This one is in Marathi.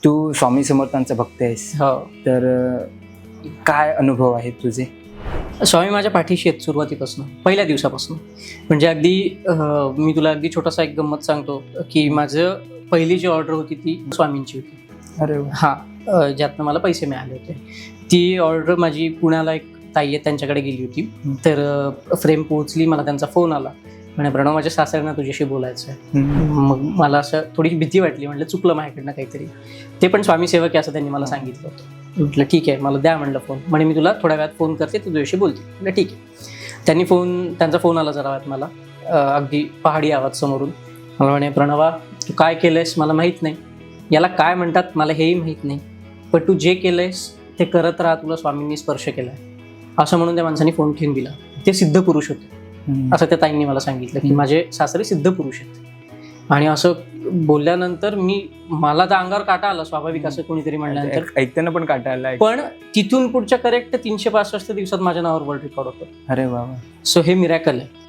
तू स्वामी समर्थांचा भक्त आहेस, हो. तर काय अनुभव आहेत तुझे? स्वामी माझ्या पाठीशी आहेत सुरुवातीपासून, पहिल्या दिवसापासून. म्हणजे अगदी मी तुला अगदी छोटासा एक गंमत सांगतो की माझं पहिली जी ऑर्डर होती ती स्वामींची होती. अरे हां, ज्यातनं मला पैसे मिळाले होते. ती ऑर्डर माझी पुण्याला एक ताई आहे त्यांच्याकडे गेली होती. तर फ्रेम पोहोचली, मला त्यांचा फोन आला, म्हणे प्रणव माझ्या सासऱ्यांना तुझ्याशी बोलायचं आहे. मग मला असं थोडी भीती वाटली, म्हटलं चुकलं माझ्याकडनं काहीतरी. ते पण स्वामी सेवक आहे असं त्यांनी मला सांगितलं होतं. म्हटलं ठीक आहे, मला द्या म्हणलं फोन. म्हणे मी तुला थोड्या वेळात फोन करते, तू तुझ्याशी बोलते. म्हटलं ठीक आहे. त्यांचा फोन आला जरा वेळात मला, अगदी पहाडी आवाज समोरून. मला म्हणे प्रणवा तू काय केलंयस मला माहीत नाही, याला काय म्हणतात मला हेही माहीत नाही, पण तू जे केलंयस ते करत राहा, तुला स्वामींनी स्पर्श केलाय, असं म्हणून त्या माणसाने फोन ठेवून दिला. ते सिद्ध पुरुष होते असं त्या ताईंनी मला सांगितलं की माझे सासरे सिद्ध पुरुष आहेत. आणि असं बोलल्यानंतर मला तर अंगावर काटा आला स्वाभाविक, असं कोणीतरी म्हणल्यानंतर ऐकताना पण काटा आला. पण तिथून पुढच्या करेक्ट 365 दिवसात माझ्या नावावर वर्ल्ड रेकॉर्ड होतं. अरे बाबा. सो हे मिरॅकल आहे.